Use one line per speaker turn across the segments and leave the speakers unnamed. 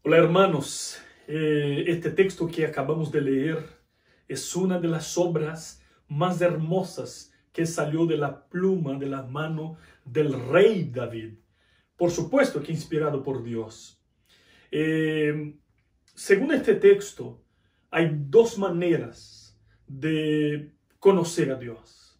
Hola hermanos, este texto que acabamos de leer es una de las obras más hermosas que salió de la pluma, de la mano del rey David. Por supuesto que inspirado por Dios. Según este texto, hay dos maneras de conocer a Dios.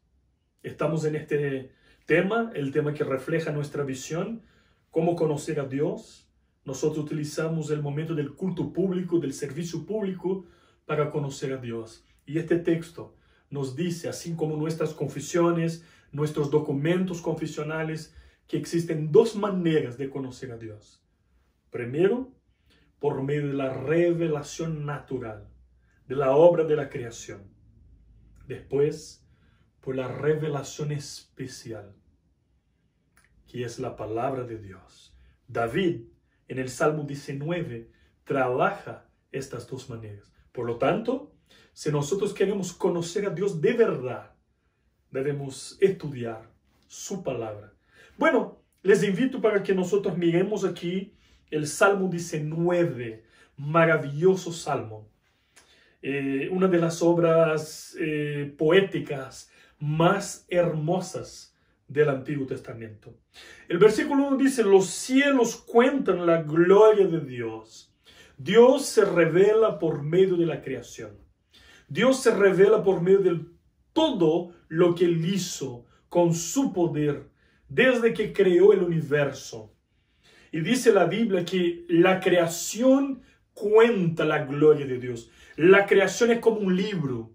Estamos en este tema, el tema que refleja nuestra visión, cómo conocer a Dios. Nosotros utilizamos el momento del culto público, del servicio público, para conocer a Dios. Y este texto nos dice, así como nuestras confesiones, nuestros documentos confesionales, que existen dos maneras de conocer a Dios. Primero, por medio de la revelación natural, de la obra de la creación. Después, por la revelación especial, que es la palabra de Dios. David, en el Salmo 19, trabaja estas dos maneras. Por lo tanto, si nosotros queremos conocer a Dios de verdad, debemos estudiar su palabra. Bueno, les invito para que nosotros miremos aquí el Salmo 19, maravilloso Salmo. Una de las obras poéticas más hermosas del Antiguo Testamento. El versículo 1 dice: los cielos cuentan la gloria de Dios. Dios se revela por medio de la creación. Dios se revela por medio de todo lo que Él hizo con su poder desde que creó el universo. Y dice la Biblia que la creación cuenta la gloria de Dios. La creación es como un libro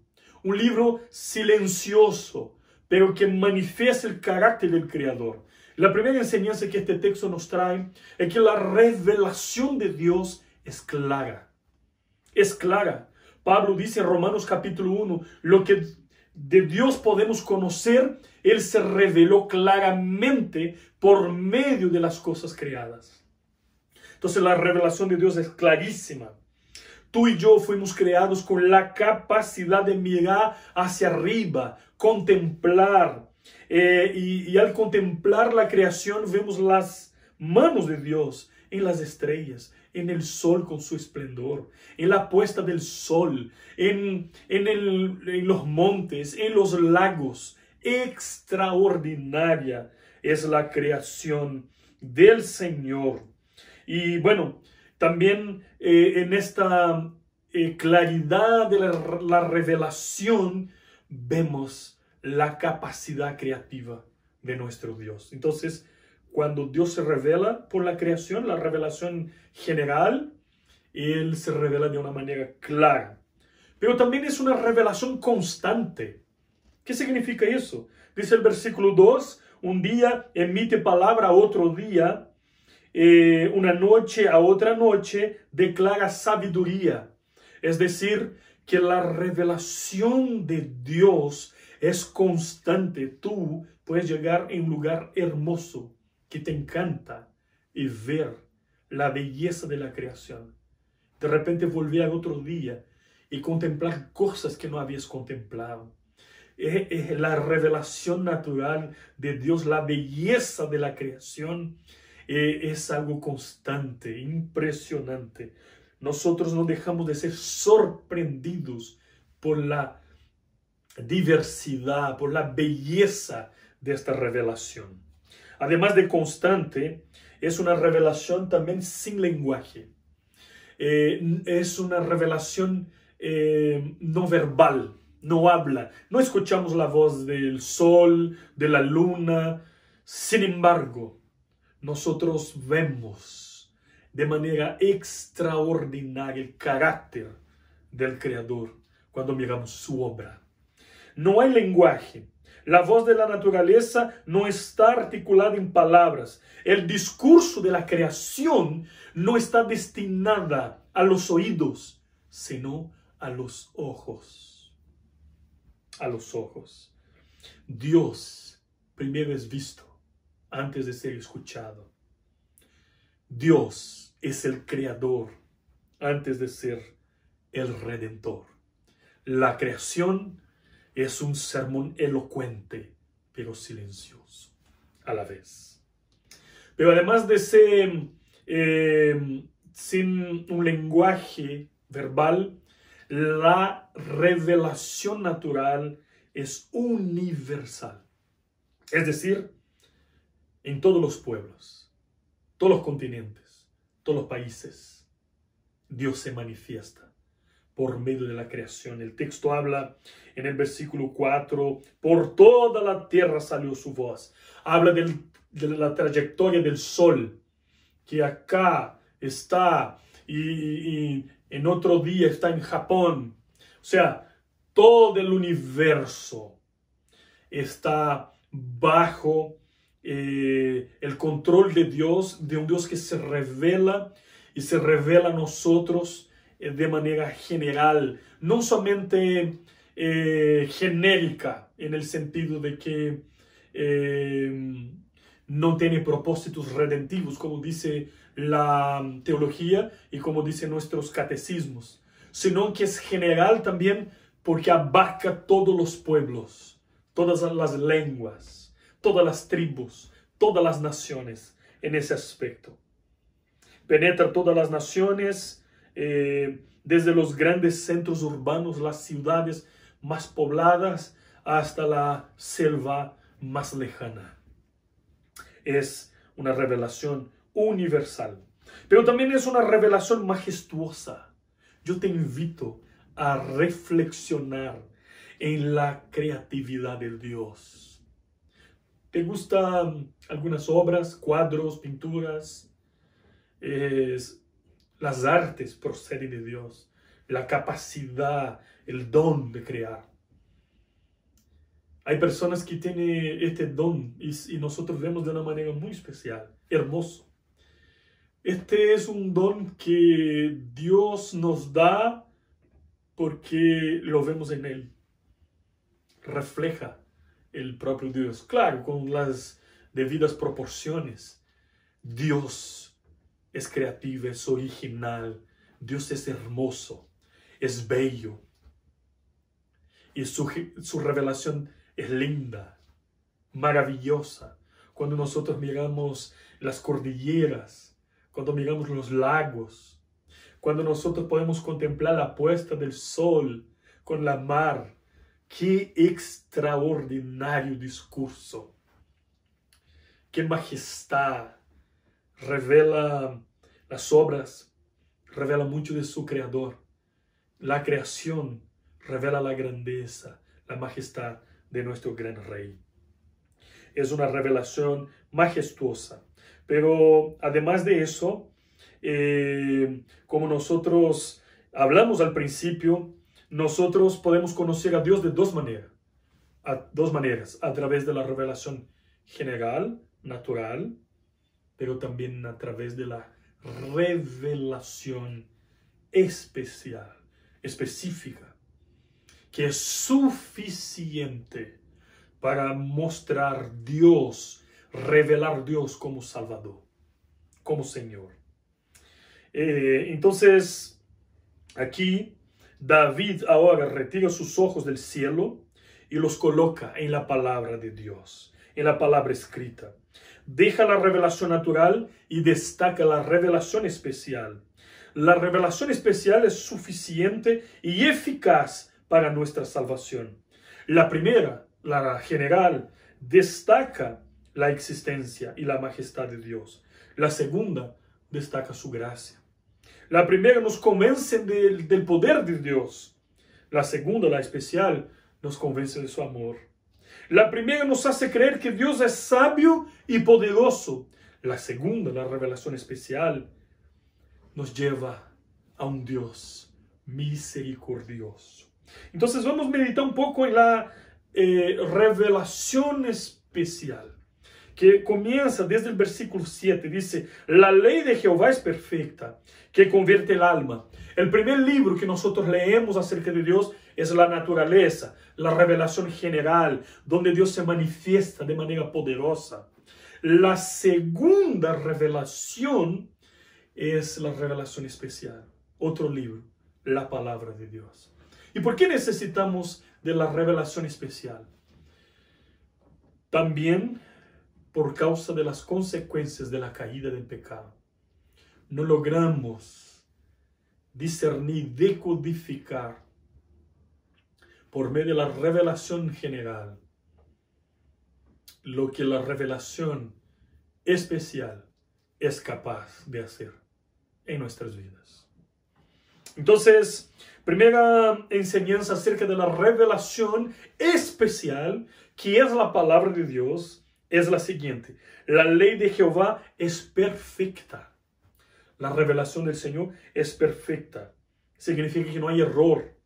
silencioso, pero que manifiesta el carácter del Creador. La primera enseñanza que este texto nos trae es que la revelación de Dios es clara. Es clara. Pablo dice en Romanos capítulo 1, lo que de Dios podemos conocer, Él se reveló claramente por medio de las cosas creadas. Entonces la revelación de Dios es clarísima. Tú y yo fuimos creados con la capacidad de mirar hacia arriba, contemplar. Y al contemplar la creación vemos las manos de Dios en las estrellas, en el sol con su esplendor, en la puesta del sol, en los montes, en los lagos. Extraordinaria es la creación del Señor. Y bueno, también en esta claridad de la revelación vemos la capacidad creativa de nuestro Dios. Entonces, cuando Dios se revela por la creación, la revelación general, Él se revela de una manera clara. Pero también es una revelación constante. ¿Qué significa eso? Dice el versículo 2, un día emite palabra a otro día, una noche a otra noche declara sabiduría. Es decir, que la revelación de Dios es constante. Tú puedes llegar a un lugar hermoso que te encanta y ver la belleza de la creación. De repente volver al otro día y contemplar cosas que no habías contemplado. Es la revelación natural de Dios, la belleza de la creación. Es algo constante, impresionante. Nosotros no dejamos de ser sorprendidos por la diversidad, por la belleza de esta revelación. Además de constante, es una revelación también sin lenguaje. Es una revelación no verbal, no habla. No escuchamos la voz del sol, de la luna. Sin embargo, nosotros vemos de manera extraordinaria el carácter del Creador cuando miramos su obra. No hay lenguaje. La voz de la naturaleza no está articulada en palabras. El discurso de la creación no está destinada a los oídos, sino a los ojos. A los ojos. Dios primero es visto antes de ser escuchado. Dios es el creador antes de ser el redentor. La creación es un sermón elocuente, pero silencioso a la vez. Pero además de ser sin un lenguaje verbal, la revelación natural es universal. Es decir, en todos los pueblos, todos los continentes, todos los países, Dios se manifiesta por medio de la creación. El texto habla en el versículo 4, por toda la tierra salió su voz. Habla de la trayectoria del sol, que acá está y en otro día está en Japón. O sea, todo el universo está bajo el control de Dios, de un Dios que se revela y se revela a nosotros de manera general, no solamente genérica, en el sentido de que no tiene propósitos redentivos, como dice la teología y como dicen nuestros catecismos, sino que es general también porque abarca todos los pueblos, todas las lenguas, todas las tribus, todas las naciones en ese aspecto. Penetra todas las naciones, desde los grandes centros urbanos, las ciudades más pobladas, hasta la selva más lejana. Es una revelación universal, pero también es una revelación majestuosa. Yo te invito a reflexionar en la creatividad de Dios. ¿Te gustan algunas obras, cuadros, pinturas? Las artes proceden de Dios, la capacidad, el don de crear. Hay personas que tienen este don y nosotros vemos de una manera muy especial, hermoso. Este es un don que Dios nos da porque lo vemos en Él. Refleja el propio Dios, claro, con las debidas proporciones. Dios es creativo, es original, Dios es hermoso, es bello. Y su revelación es linda, maravillosa. Cuando nosotros miramos las cordilleras, cuando miramos los lagos, cuando nosotros podemos contemplar la puesta del sol con la mar, qué extraordinario discurso, qué majestad. Revela las obras, revela mucho de su creador. La creación revela la grandeza, la majestad de nuestro gran rey. Es una revelación majestuosa. Pero además de eso, como nosotros hablamos al principio, nosotros podemos conocer a Dios de dos maneras. A través de la revelación general, natural, pero también a través de la revelación especial, específica, que es suficiente para mostrar Dios, revelar Dios como Salvador, como Señor. Entonces, aquí David ahora retira sus ojos del cielo y los coloca en la palabra de Dios, en la palabra escrita. Deja la revelación natural y destaca la revelación especial. La revelación especial es suficiente y eficaz para nuestra salvación. La primera, la general, destaca la existencia y la majestad de Dios. La segunda, destaca su gracia. La primera nos convence del poder de Dios. La segunda, la especial, nos convence de su amor. La primera nos hace creer que Dios es sabio y poderoso. La segunda, la revelación especial, nos lleva a un Dios misericordioso. Entonces vamos a meditar un poco en la revelación especial, que comienza desde el versículo 7. Dice, la ley de Jehová es perfecta, que convierte el alma. El primer libro que nosotros leemos acerca de Dios es la naturaleza, la revelación general, donde Dios se manifiesta de manera poderosa. La segunda revelación es la revelación especial, otro libro, la palabra de Dios. ¿Y por qué necesitamos de la revelación especial? También por causa de las consecuencias de la caída del pecado. no logramos discernir, decodificar por medio de la revelación general lo que la revelación especial es capaz de hacer en nuestras vidas. Entonces, primera enseñanza acerca de la revelación especial, que es la palabra de Dios, es la siguiente: la ley de Jehová es perfecta. La revelación del Señor es perfecta. Significa que no hay error,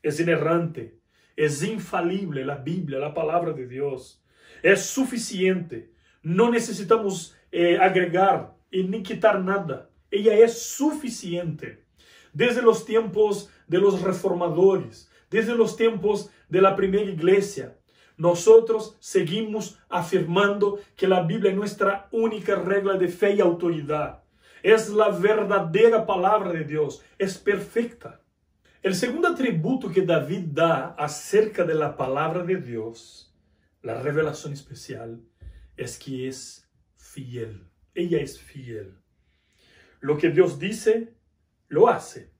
es inerrante, es infalible. La Biblia, la palabra de Dios, es suficiente. No necesitamos agregar y ni quitar nada. Ella es suficiente. Desde los tiempos de los reformadores, desde los tiempos de la primera iglesia, nosotros seguimos afirmando que la Biblia es nuestra única regla de fe y autoridad. Es la verdadera palabra de Dios, es perfecta. El segundo atributo que David da acerca de la palabra de Dios, la revelación especial, es que es fiel. Ella es fiel. Lo que Dios dice, lo hace.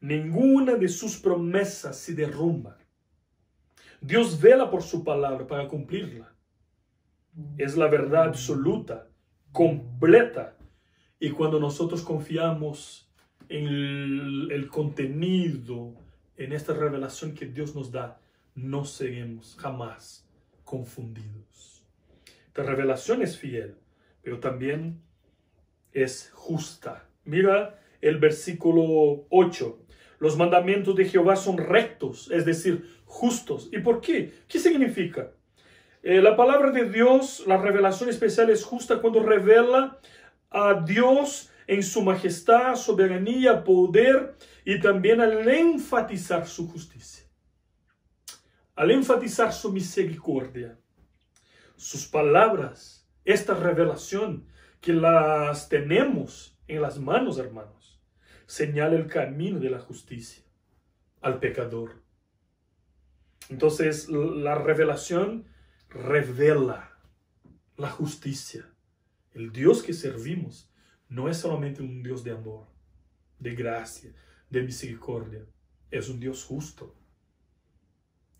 Ninguna de sus promesas se derrumba. Dios vela por su palabra para cumplirla. Es la verdad absoluta, completa. Y cuando nosotros confiamos en el contenido, en esta revelación que Dios nos da, no seremos jamás confundidos. Esta revelación es fiel, pero también es justa. Mira el versículo 8. Los mandamientos de Jehová son rectos, es decir, justos. ¿Y por qué? ¿Qué significa? La palabra de Dios, la revelación especial, es justa cuando revela a Dios en su majestad, soberanía, poder, y también al enfatizar su justicia, al enfatizar su misericordia. Sus palabras, esta revelación que las tenemos en las manos, hermanos, señala el camino de la justicia al pecador. Entonces, la revelación revela la justicia. El Dios que servimos no es solamente un Dios de amor, de gracia, de misericordia. Es un Dios justo.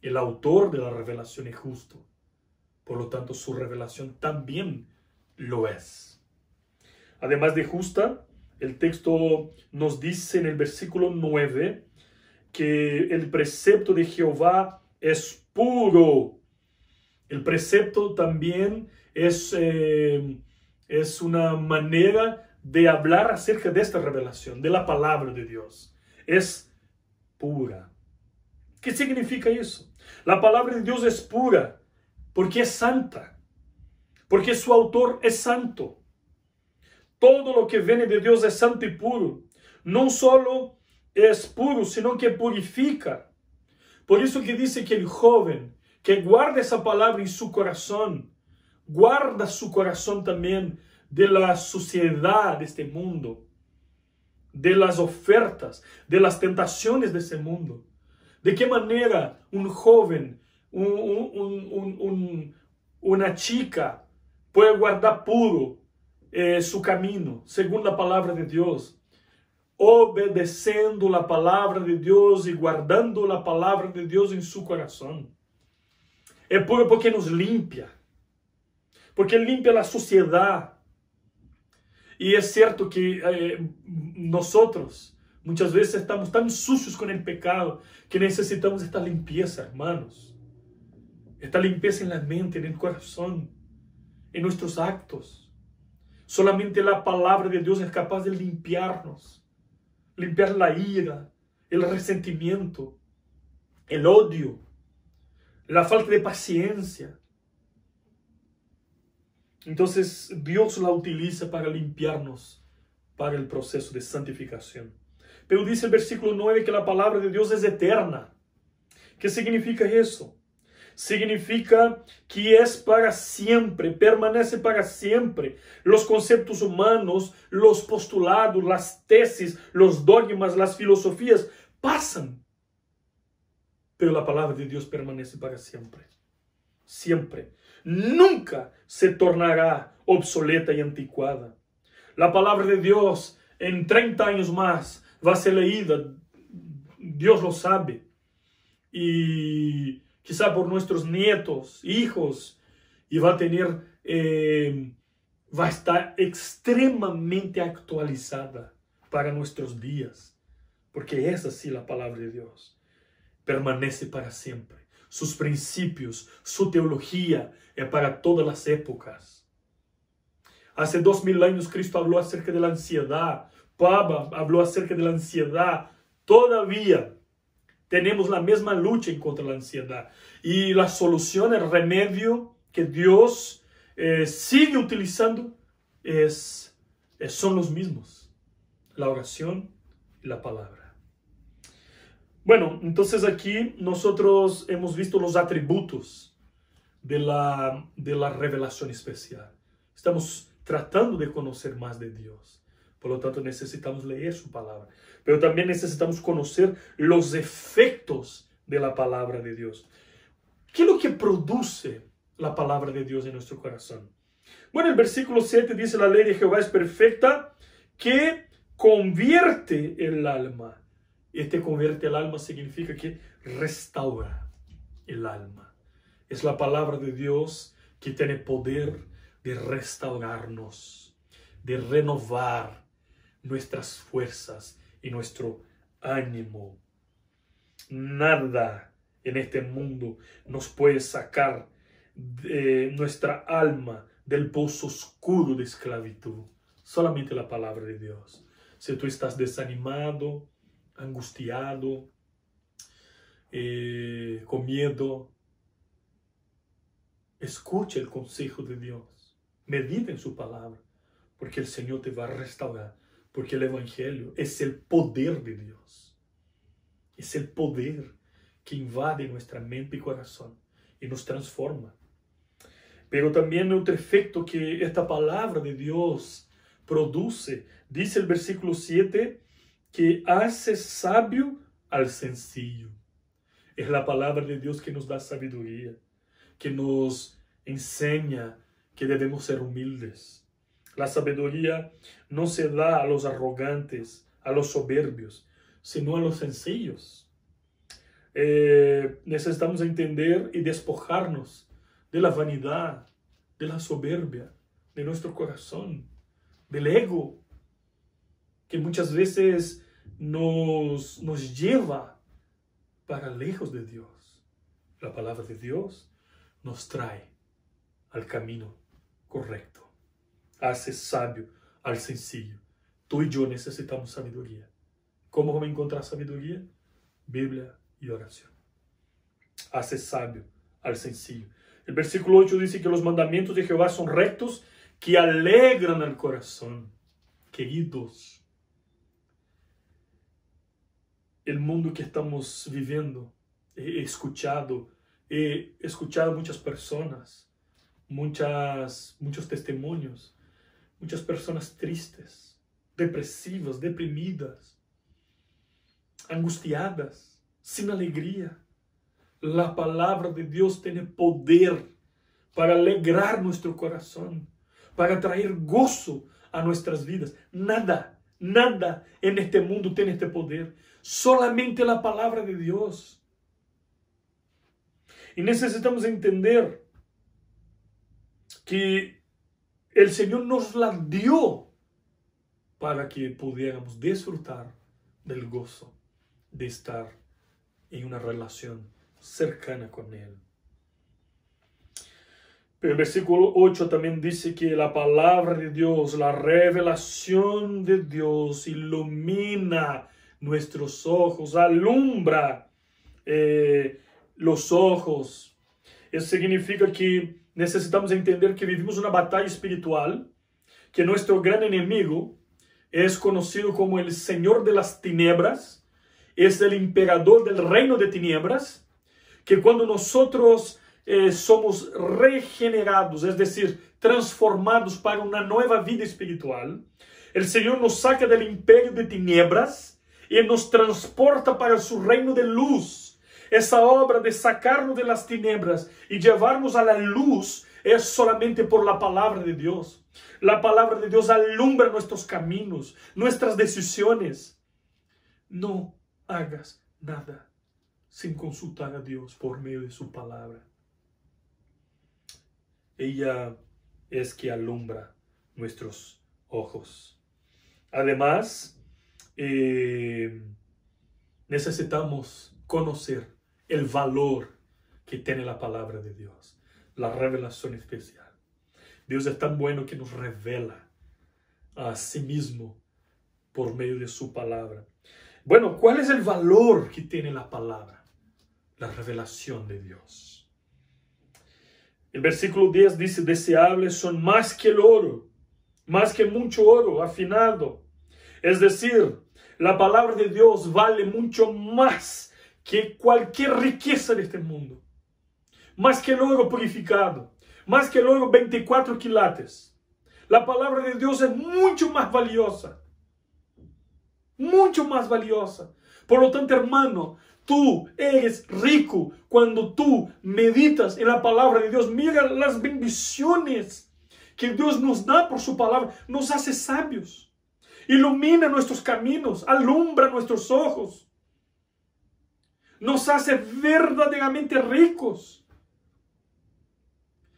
El autor de la revelación es justo. Por lo tanto, su revelación también lo es. Además de justa, el texto nos dice en el versículo 9 que el precepto de Jehová es puro. El precepto también es una manera de hablar acerca de esta revelación, de la palabra de Dios. Es pura. ¿Qué significa eso? La palabra de Dios es pura porque es santa, porque su autor es santo. Todo lo que viene de Dios es santo y puro. No solo es puro, sino que purifica. Por eso que dice que el joven que guarda esa palabra en su corazón, guarda su corazón también de la suciedad de este mundo, de las ofertas, de las tentaciones de este mundo. ¿De qué manera un joven, una chica puede guardar puro su camino, según la palabra de Dios? Obedeciendo la palabra de Dios y guardando la palabra de Dios en su corazón. Es puro porque nos limpia, porque limpia la suciedad. Y es cierto que nosotros muchas veces estamos tan sucios con el pecado que necesitamos esta limpieza, hermanos. Esta limpieza en la mente, en el corazón, en nuestros actos. Solamente la palabra de Dios es capaz de limpiarnos. Limpiar la ira, el resentimiento, el odio, la falta de paciencia. Entonces Dios la utiliza para limpiarnos para el proceso de santificación. Pero dice el versículo 9 que la palabra de Dios es eterna. ¿Qué significa eso? Significa que es para siempre, permanece para siempre. Los conceptos humanos, los postulados, las tesis, los dogmas, las filosofías pasan. Pero la palabra de Dios permanece para siempre. Siempre. Nunca se tornará obsoleta y anticuada. La palabra de Dios en 30 años más va a ser leída, Dios lo sabe. Y quizá por nuestros nietos, hijos, y va a tener, va a estar extremadamente actualizada para nuestros días. Porque es así la palabra de Dios. Permanece para siempre. Sus principios, su teología es para todas las épocas. Hace 2000 años Cristo habló acerca de la ansiedad. Pablo habló acerca de la ansiedad. Todavía tenemos la misma lucha contra la ansiedad. Y la solución, el remedio que Dios sigue utilizando son los mismos. La oración y la palabra. Bueno, entonces aquí nosotros hemos visto los atributos de la revelación especial. Estamos tratando de conocer más de Dios. Por lo tanto, necesitamos leer su palabra. Pero también necesitamos conocer los efectos de la palabra de Dios. ¿Qué es lo que produce la palabra de Dios en nuestro corazón? Bueno, el versículo 7 dice: la ley de Jehová es perfecta, que convierte el alma. Este convierte el alma significa que restaura el alma. Es la palabra de Dios que tiene poder de restaurarnos, de renovar nuestras fuerzas y nuestro ánimo. Nada en este mundo nos puede sacar de nuestra alma del pozo oscuro de esclavitud. Solamente la palabra de Dios. Si tú estás desanimado, angustiado, con miedo, escucha el consejo de Dios. Medita en su palabra, porque el Señor te va a restaurar. Porque el Evangelio es el poder de Dios. Es el poder que invade nuestra mente y corazón y nos transforma. Pero también otro efecto que esta palabra de Dios produce, dice el versículo 7, que hace sabio al sencillo. Es la palabra de Dios que nos da sabiduría, que nos enseña que debemos ser humildes. La sabiduría no se da a los arrogantes, a los soberbios, sino a los sencillos. Necesitamos entender y despojarnos de la vanidad, de la soberbia, de nuestro corazón, del ego, que muchas veces nos lleva para lejos de Dios. La palabra de Dios nos trae al camino correcto. Hace sabio al sencillo. Tú y yo necesitamos sabiduría. ¿Cómo vamos a encontrar sabiduría? Biblia y oración. Hace sabio al sencillo. El versículo 8 dice que los mandamientos de Jehová son rectos, que alegran al corazón. Queridos, el mundo que estamos viviendo, he escuchado muchas personas, muchos testimonios, muchas personas tristes, depresivas, deprimidas, angustiadas, sin alegría. La palabra de Dios tiene poder para alegrar nuestro corazón, para traer gozo a nuestras vidas. Nada en este mundo tiene este poder. Solamente la palabra de Dios. Y necesitamos entender que el Señor nos la dio para que pudiéramos disfrutar del gozo de estar en una relación cercana con Él. Pero el versículo 8 también dice que la palabra de Dios, la revelación de Dios ilumina nuestros ojos, alumbra los ojos. Eso significa que necesitamos entender que vivimos una batalla espiritual, que nuestro gran enemigo es conocido como el Señor de las Tinieblas, es el emperador del reino de tinieblas, que cuando nosotros somos regenerados, es decir, transformados para una nueva vida espiritual, el Señor nos saca del imperio de tinieblas y nos transporta para su reino de luz. Esa obra de sacarnos de las tinieblas y llevarnos a la luz es solamente por la palabra de Dios. La palabra de Dios alumbra nuestros caminos, nuestras decisiones. No hagas nada sin consultar a Dios por medio de su palabra. Ella es que alumbra nuestros ojos. Además, necesitamos conocer el valor que tiene la palabra de Dios, la revelación especial. Dios es tan bueno que nos revela a sí mismo por medio de su palabra. Bueno, ¿cuál es el valor que tiene la palabra? La revelación de Dios. El versículo 10 dice, deseables son más que el oro, más que mucho oro afinado. Es decir, la palabra de Dios vale mucho más que cualquier riqueza de este mundo. Más que el oro purificado, más que el oro 24 quilates. La palabra de Dios es mucho más valiosa. Mucho más valiosa. Por lo tanto, hermano, tú eres rico cuando tú meditas en la palabra de Dios. Mira las bendiciones que Dios nos da por su palabra. Nos hace sabios. Ilumina nuestros caminos. Alumbra nuestros ojos. Nos hace verdaderamente ricos.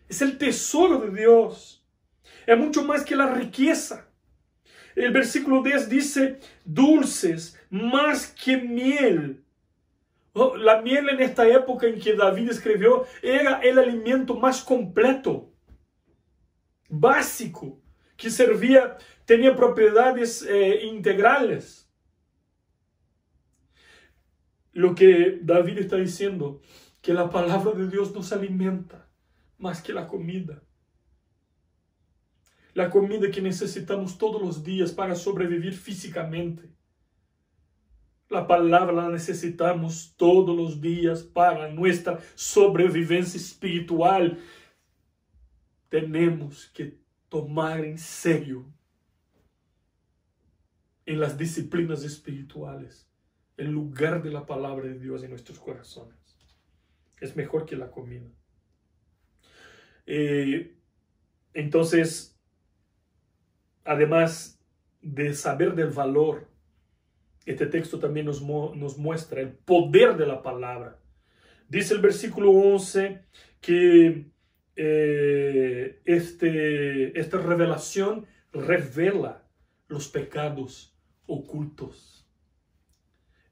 Es el tesoro de Dios. Es mucho más que la riqueza. El versículo 10 dice, dulces más que miel. Oh, la miel en esta época en que David escribió era el alimento más completo, básico, que servía, tenía propiedades integrales. Lo que David está diciendo, que la palabra de Dios nos alimenta más que la comida. La comida que necesitamos todos los días para sobrevivir físicamente. La palabra la necesitamos todos los días para nuestra sobrevivencia espiritual. Tenemos que tomar en serio en las disciplinas espirituales el lugar de la palabra de Dios en nuestros corazones. Es mejor que la comida. Entonces, además de saber del valor, este texto también nos muestra el poder de la palabra. Dice el versículo 11 que esta revelación revela los pecados ocultos.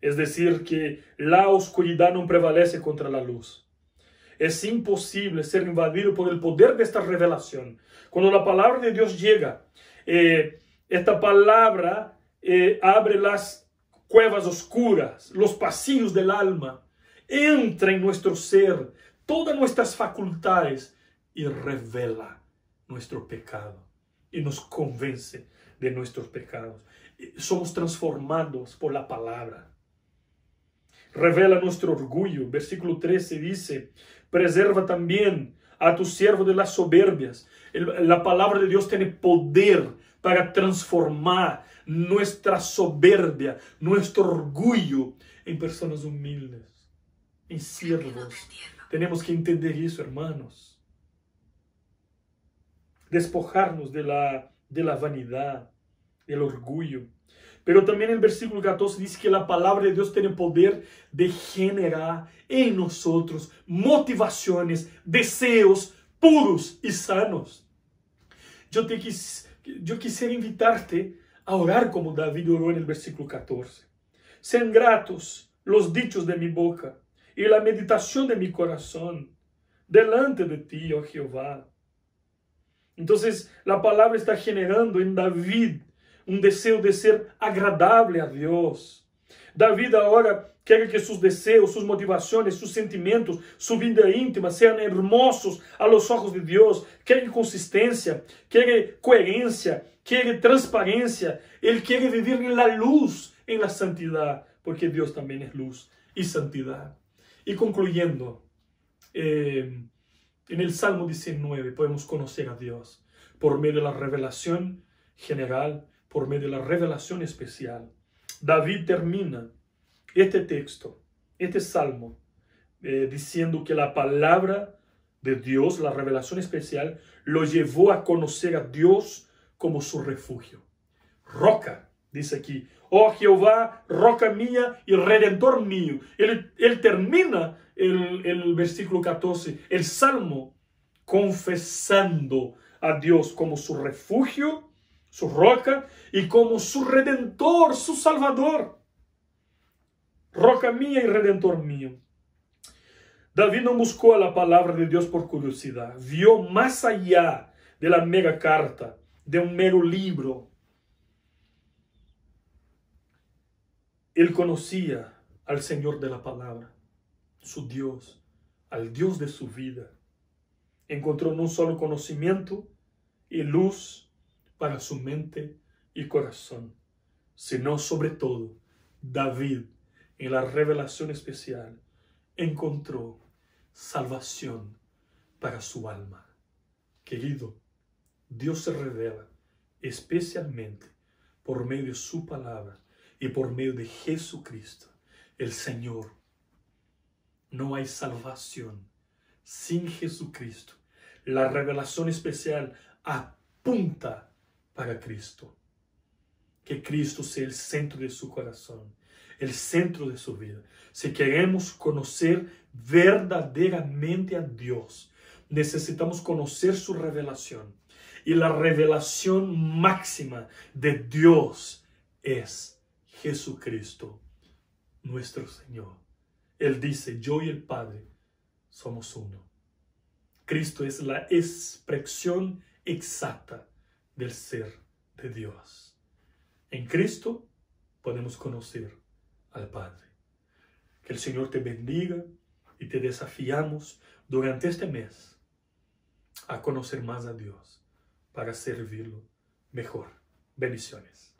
Es decir, que la oscuridad no prevalece contra la luz. Es imposible ser invadido por el poder de esta revelación. Cuando la palabra de Dios llega, esta palabra abre las cuevas oscuras, los pasillos del alma, entra en nuestro ser, todas nuestras facultades y revela nuestro pecado y nos convence de nuestros pecados. Somos transformados por la palabra. Revela nuestro orgullo. Versículo 13 dice, preserva también a tu siervo de las soberbias. La palabra de Dios tiene poder para transformar nuestra soberbia, nuestro orgullo en personas humildes, en siervos. Tenemos que entender eso, hermanos. Despojarnos de la vanidad, del orgullo. Pero también el versículo 14 dice que la palabra de Dios tiene poder de generar en nosotros motivaciones, deseos puros y sanos. Yo quisiera invitarte a orar como David oró en el versículo 14. Sean gratos los dichos de mi boca y la meditación de mi corazón delante de ti, oh Jehová. Entonces la palabra está generando en David un deseo de ser agradable a Dios. David ahora quiere que sus deseos, sus motivaciones, sus sentimientos, su vida íntima sean hermosos a los ojos de Dios. Quiere consistencia, quiere coherencia, quiere transparencia. Él quiere vivir en la luz, en la santidad, porque Dios también es luz y santidad. Y concluyendo, en el Salmo 19 podemos conocer a Dios por medio de la revelación general, por medio de la revelación especial. David termina este texto, este salmo, diciendo que la palabra de Dios, la revelación especial, lo llevó a conocer a Dios como su refugio. Roca, dice aquí, oh Jehová, roca mía y redentor mío. Él termina el versículo 14, el Salmo, confesando a Dios como su refugio, su roca, y como su redentor, su salvador. Roca mía y redentor mío. David no buscó a la palabra de Dios por curiosidad. Vio más allá de la mega carta, de un mero libro. Él conocía al Señor de la palabra, su Dios, al Dios de su vida. Encontró no solo conocimiento y luz para su mente y corazón, sino sobre todo, David, en la revelación especial, encontró salvación para su alma. Querido, Dios se revela especialmente por medio de su palabra y por medio de Jesucristo, el Señor. No hay salvación sin Jesucristo. La revelación especial apunta para Cristo. Que Cristo sea el centro de su corazón, el centro de su vida. Si queremos conocer verdaderamente a Dios, necesitamos conocer su revelación. Y la revelación máxima de Dios es Jesucristo, nuestro Señor. Él dice, yo y el Padre somos uno. Cristo es la expresión exacta del ser de Dios. En Cristo podemos conocer al Padre. Que el Señor te bendiga y te desafiamos durante este mes a conocer más a Dios para servirlo mejor. Bendiciones.